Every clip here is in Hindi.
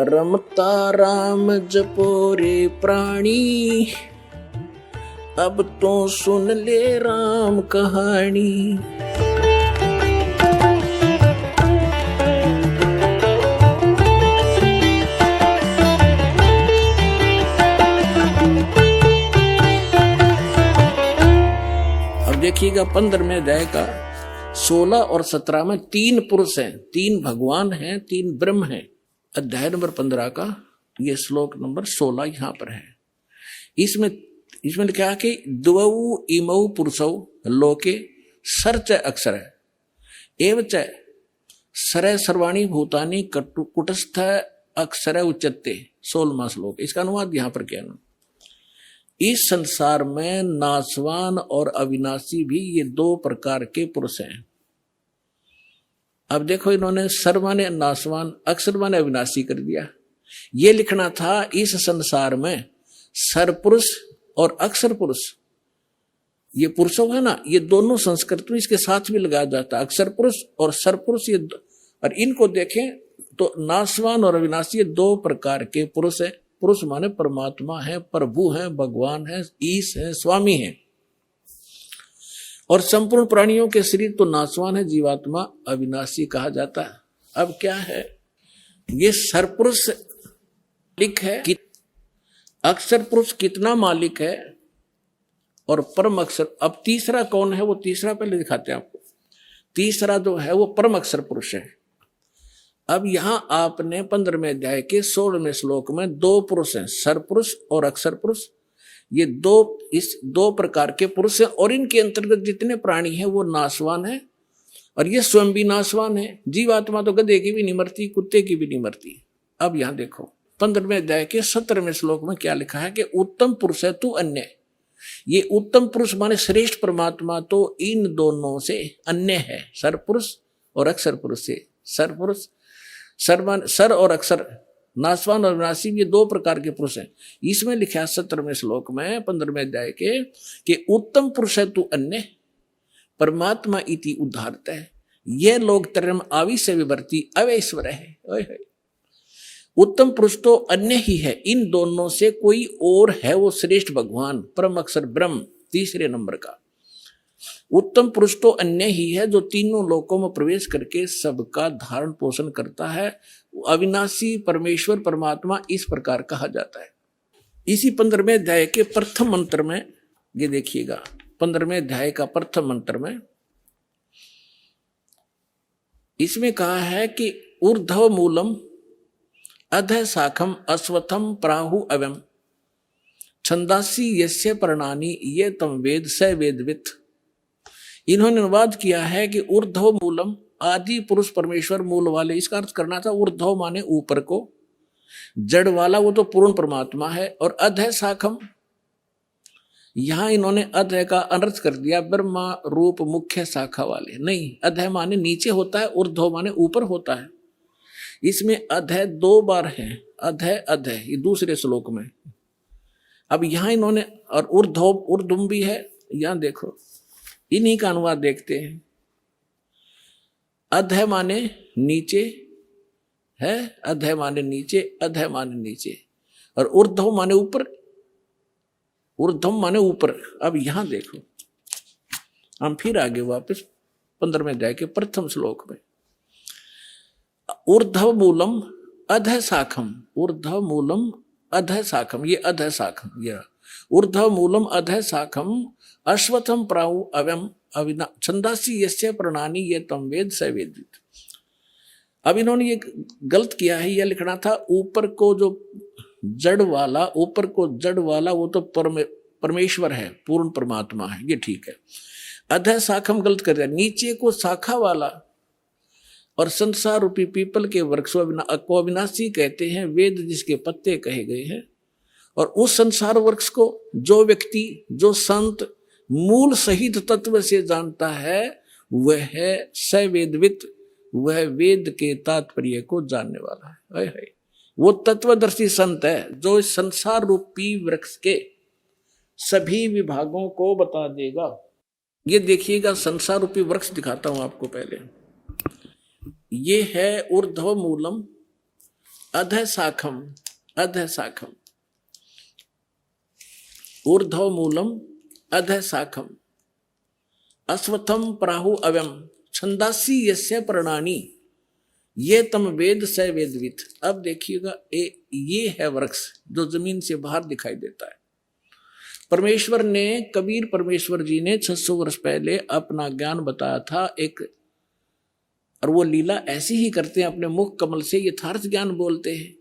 रमता राम जपो रे प्राणी, अब तो सुन ले राम कहानी। अब देखिएगा 15वें अध्याय का 16 और 17 में 3 पुरुष हैं, 3 भगवान हैं, 3 ब्रह्म हैं। अध्याय नंबर 15 का ये श्लोक नंबर 16 यहां पर है। इसमें लिखा है कि द्वौ इमौ पुरुषौ लोके सर्च अक्षर एवं च सर सर्वाणी भूतानि कुटस्थ अक्षर उच्चते। 16वां श्लोक, इसका अनुवाद यहां पर क्या ना, इस संसार में नाशवान और अविनाशी भी ये 2 प्रकार के पुरुष हैं। अब देखो इन्होंने सर्व माने नाशवान, अक्षर माने अविनाशी कर दिया। ये लिखना था इस संसार में सरपुरुष और अक्षर पुरुष, ये पुरुषों है ना, ये दोनों संस्कृत में इसके साथ भी लगाया जाता है, अक्षर पुरुष और सरपुरुष। ये और इनको देखें तो नाशवान और अविनाशी ये 2 प्रकार के पुरुष है। पुरुष माने परमात्मा है, प्रभु है, भगवान है, ईश है, स्वामी है। और संपूर्ण प्राणियों के शरीर तो नाशवान है, जीवात्मा अविनाशी कहा जाता है। अब क्या है, ये सरपुरुष मालिक है कि अक्षर पुरुष कितना मालिक है और परम अक्षर। अब तीसरा कौन है, वो तीसरा पहले दिखाते हैं आपको। तीसरा जो है वो परम अक्षर पुरुष है। अब यहां आपने 15वें अध्याय के 16वें श्लोक में 2 पुरुष हैं, सरपुरुष और अक्षर पुरुष। ये 2 प्रकार के पुरुष हैं और इनके अंतर्गत जितने प्राणी हैं वो नाशवान है और ये स्वयं भी नाशवान है। जीवात्मा तो गधे की भी नहीं मरती, कुत्ते की भी नहीं मरती। अब यहां देखो 15वें अध्याय के 17वें श्लोक में क्या लिखा है कि उत्तम पुरुष है तू अन्य। ये उत्तम पुरुष माने श्रेष्ठ परमात्मा तो इन दोनों से अन्य है, सरपुरुष और अक्षर पुरुष से। सरपुरुष सर और अक्षर, नाशवान और विनाशी, ये 2 प्रकार के पुरुष हैं। इसमें लिखा है 17वें श्लोक में 15वें अध्याय के कि उत्तम पुरुष है तू अन्य परमात्मा इति उद्धारत है, यह लोग तरम आविश्य विवर्ती अवैश्वर है। उत्तम पुरुष तो अन्य ही है, इन दोनों से कोई और है वो श्रेष्ठ भगवान परम अक्षर ब्रह्म। तीसरे नंबर का उत्तम पुरुष तो अन्य ही है जो तीनों लोकों में प्रवेश करके सबका धारण पोषण करता है। अविनाशी परमेश्वर परमात्मा इस प्रकार कहा जाता है। इसी 15वें अध्याय के प्रथम मंत्र में ये देखिएगा, 15वें अध्याय का प्रथम मंत्र में इसमें कहा है कि ऊर्ध्व मूलम अधः शाखम अश्वत्थम प्राहु अवम छंदासी यस्य पर्णानि ये तम वेद स वेदवित्। इन्होंने अनुवाद किया है कि ऊर्ध्व मूलम, आदि पुरुष परमेश्वर मूल वाले, इसका अर्थ करना था ऊर्ध्व माने ऊपर को, जड़ वाला वो तो पूर्ण परमात्मा है। और अधः शाखम, यहां इन्होंने अधः का अनर्थ कर दिया, ब्रह्मा रूप मुख्य शाखा वाले। नहीं, अधः माने नीचे होता है, ऊर्ध्व माने ऊपर होता है। इसमें अधः 2 बार है, अधः अधः, ये दूसरे श्लोक में। अब यहां इन्होंने, और ऊर्ध्व भी है, यहां देखो इन्हीं का अनुवाद देखते हैं। अधः माने नीचे है, अधः माने नीचे, अधः माने नीचे, और ऊर्ध्व माने ऊपर, ऊर्ध्व माने ऊपर। अब यहां देखो, हम फिर आगे वापस 15वें अध्याय के प्रथम श्लोक में, ऊर्ध्व मूलम अधः शाखम, ऊर्ध्व मूलम अधः शाखम, ये अधः शाखम, ये ऊर्ध्व मूलम अधः शाखम अश्वत्थम प्राहु अवम अविना छंदासी यस्य पर्णानि ये तम वेद स वेदवित्। अब इन्होंने ये गलत किया है, यह लिखना था ऊपर को जो जड़ वाला, ऊपर को जड़ वाला वो तो परमेश्वर है, पूर्ण परमात्मा है, ये ठीक है। अधः शाखम गलत कर दिया, नीचे को शाखा वाला। और संसार रूपी पीपल के वृक्ष को अविनाशी कहते हैं, वेद जिसके पत्ते कहे गए हैं। और उस संसार वृक्ष को जो व्यक्ति, जो संत मूल सहित तत्व से जानता है वह है सवेदवित, वह वेद के तात्पर्य को जानने वाला है। वो तत्वदर्शी संत है जो इस संसार रूपी वृक्ष के सभी विभागों को बता देगा। ये देखिएगा, संसार रूपी वृक्ष दिखाता हूं आपको पहले। ये है ऊर्ध्व मूलम अधः शाखम, अधः शाखम, ऊर्ध्व मूलम अधः शाखम, अश्वत्थम प्राहु अव्यम, छंदासी यस्य प्रणानी, ये तम वेद स वेदवित। अब देखिएगा, ये है वृक्ष जो जमीन से बाहर दिखाई देता है। परमेश्वर ने, कबीर परमेश्वर जी ने 600 वर्ष पहले अपना ज्ञान बताया था एक, और वो लीला ऐसी ही करते हैं, अपने मुख कमल से यथार्थ ज्ञान बोलते हैं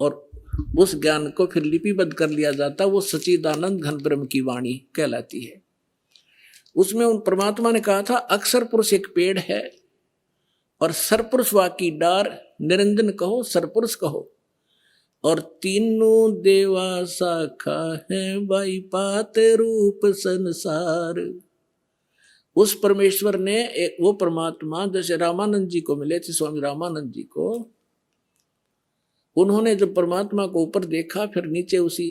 और उस ज्ञान को फिर लिपिबद्ध कर लिया जाता है। वो सच्चिदानंद घन ब्रह्म की वाणी कहलाती है। उसमें उन परमात्मा ने कहा था, अक्षर पुरुष एक पेड़ है और सरपुरुष वाकी डार, निरंजन कहो सरपुरुष कहो, और तीनों देवा शाखा है बाई पात रूप संसार। उस परमेश्वर ने वो परमात्मा जैसे रामानंद जी को मिले थे, स्वामी रामानंद जी को, उन्होंने जब परमात्मा को ऊपर देखा, फिर नीचे उसी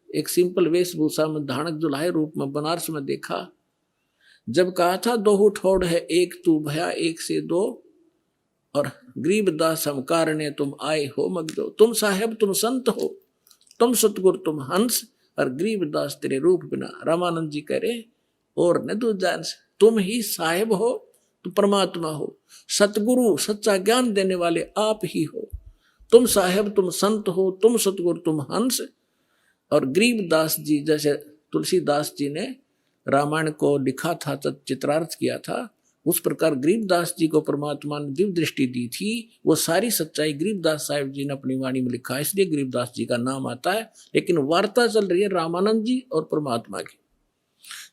एक सिंपल वेशभूषा में धाणक जुलाहे रूप में बनारस में देखा। जब कहा था, दोहु ठोड़ है एक तू भया एक से दो, और गरीबदास हम कारणे तुम आए हो मगदो। तुम साहेब तुम संत हो, तुम सतगुरु तुम हंस, और गरीबदास तेरे रूप बिना। रामानंद जी कह रहे, और न तू जान, तुम ही साहेब हो, तुम परमात्मा हो, सतगुरु सच्चा ज्ञान देने वाले आप ही हो। तुम साहेब तुम संत हो, तुम सतगुरु तुम हंस। और गरीबदास जी, जैसे तुलसीदास जी ने रामायण को लिखा था, चित्रार्थ किया था, उस प्रकार गरीबदास जी को परमात्मा ने दिव्य दृष्टि दी थी। वो सारी सच्चाई गरीबदास साहिब जी ने अपनी वाणी में लिखा है, इसलिए गरीबदास जी का नाम आता है। लेकिन वार्ता चल रही है रामानंद जी और परमात्मा की।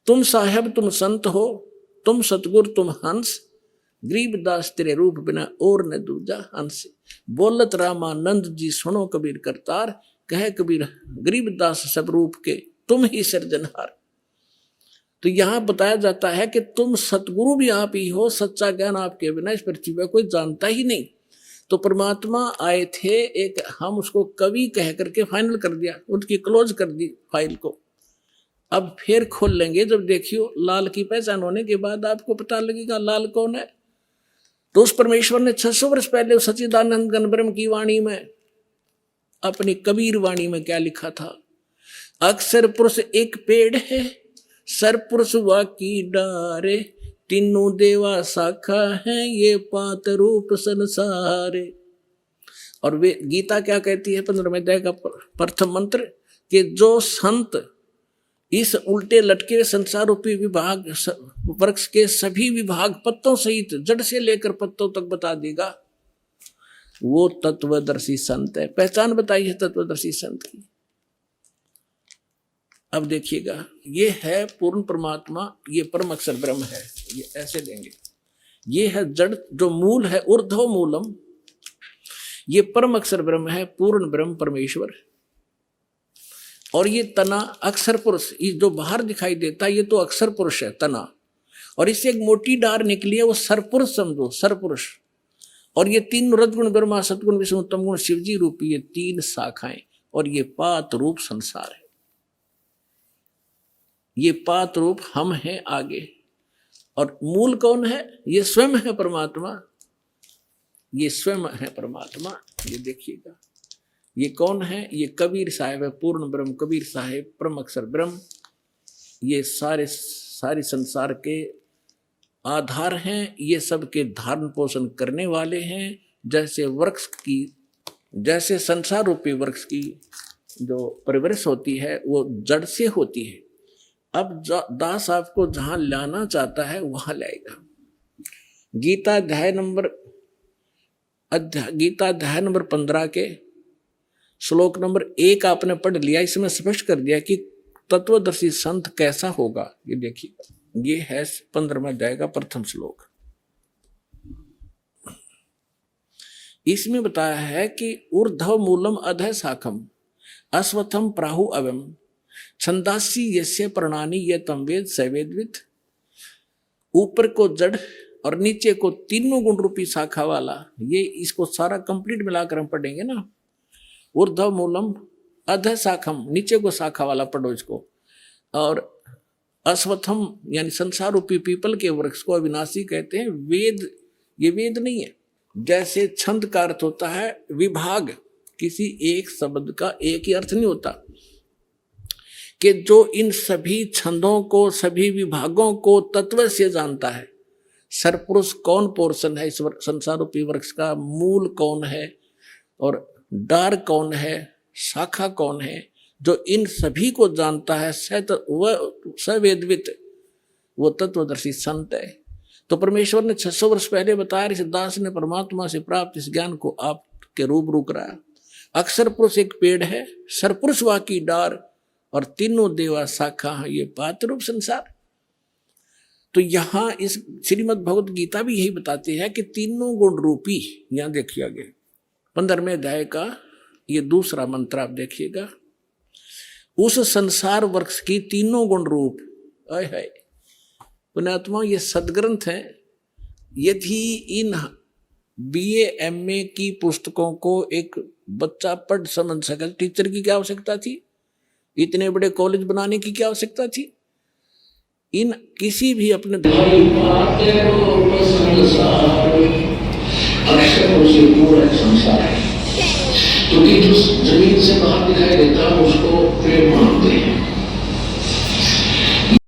तुम साहेब तुम संत हो, तुम सतगुरु तुम हंस, गरीबदास तेरे रूप बिना और न दूजा हंस। बोलत रामानंद जी सुनो कबीर करतार, कहे कबीर गरीबदास सब रूप के तुम ही सृजनहार। तो यहां बताया जाता है कि तुम सतगुरु भी आप ही हो, सच्चा ज्ञान आपके बिना इस पृथ्वी पर कोई जानता ही नहीं। तो परमात्मा आए थे एक, हम उसको कवि कह करके फाइनल कर दिया, उनकी क्लोज कर दी फाइल को। अब फिर खोल लेंगे जब देखियो लाल की पहचान होने के बाद आपको पता लगेगा लाल कौन है। तो उस परमेश्वर ने 600 वर्ष पहले सच्चिदानंद घन ब्रह्म की वाणी में, अपनी कबीर वाणी में क्या लिखा था, अक्षर पुरुष एक पेड़ है, सरपुरुष वाकी डारे, तीनों देवा शाखा है ये पात रूप संसारे। और वे गीता क्या कहती है 15वें अध्याय का प्रथम मंत्र, कि जो संत इस उल्टे लटके संसार रूपी विभाग वृक्ष के सभी विभाग पत्तों सहित जड़ से लेकर पत्तों तक बता देगा, वो तत्वदर्शी संत है। पहचान बताइए तत्वदर्शी संत की। अब देखिएगा, ये है पूर्ण परमात्मा, ये परम अक्षर ब्रह्म है, ये ऐसे देंगे। ये है जड़ जो मूल है, ऊर्ध्व मूलम, ये परम अक्षर ब्रह्म है, पूर्ण ब्रह्म परमेश्वर। और ये तना अक्षर पुरुष, ये जो बाहर दिखाई देता है ये तो अक्षर पुरुष है तना, और इससे एक मोटी डार निकली है, वो सरपुरुष समझो, सरपुरुष। और ये तीन रजगुण ब्रह्मा सतगुण विष्णु तम गुण शिवजी रूपी ये तीन शाखाएं, और ये पात रूप संसार है। ये पात रूप हम हैं आगे, और मूल कौन है, ये स्वयं है परमात्मा, ये स्वयं है परमात्मा। ये देखिएगा, ये कौन है, ये कबीर साहिब है, पूर्ण ब्रह्म कबीर साहिब परम अक्षर ब्रह्म। ये सारे संसार के आधार हैं, ये सब के धारण पोषण करने वाले हैं। जैसे वृक्ष की, जैसे संसार रूपी वृक्ष की जो परिवृष होती है वो जड़ से होती है। अब दास आपको जहां लाना चाहता है वहां लाएगा। गीता अध्याय नंबर 15 के श्लोक नंबर 1 आपने पढ़ लिया। इसमें स्पष्ट कर दिया कि तत्वदर्शी संत कैसा होगा। ये देखिए, ये है 15वें अध्याय का प्रथम श्लोक। इसमें बताया है कि ऊर्ध्व मूलम अधः शाखम अश्वत्थम प्राहु अवम छंदासी यस्य प्रणानी ये तम वेद सवेदवित। ऊपर को जड़ और नीचे को तीनों गुण रूपी शाखा वाला, ये इसको सारा कंप्लीट मिलाकर हम पढ़ेंगे ना। ऊर्ध्व मूलम अधः शाखम, नीचे को शाखा वाला पढ़ो इसको। और अश्वत्थम यानी संसार रूपी पीपल के वृक्ष को अविनाशी कहते हैं। वेद, ये वेद नहीं है, जैसे छंद का अर्थ होता है विभाग, किसी एक शब्द का एक ही अर्थ नहीं होता, कि जो इन सभी छंदों को, सभी विभागों को तत्व से जानता है। सरपुरुष कौन पोर्शन है इस संसार रूपी वृक्ष का, मूल कौन है और डार कौन है, शाखा कौन है, जो इन सभी को जानता है, वह सवेदवित, वो तत्वदर्शी संत है। तो परमेश्वर ने 600 वर्ष पहले बताया, इस दास ने परमात्मा से प्राप्त इस ज्ञान को आपके रूबरू कराया। अक्षर पुरुष एक पेड़ है, सरपुरुष वा की डार, और तीनों देवा शाखा है ये पात्र रूप संसार। तो यहां इस श्रीमद् भगवत गीता भी यही बताती है कि तीनों गुण रूपी, यहां देखिए आगे 15वें अध्याय का ये दूसरा मंत्र आप देखिएगा, उस संसार वृक्ष की तीनों गुण रूप, आय हाय पुण्यात्मा ये सदग्रंथ है। यदि इन BA MA की पुस्तकों को एक बच्चा पढ़ समझ सके, टीचर की क्या आवश्यकता थी, इतने बड़े कॉलेज बनाने की क्या आवश्यकता थी। इन किसी भी अपने क्योंकि जो जमीन से बाहर दिखाई देता है उसको पेड़ मानते हैं,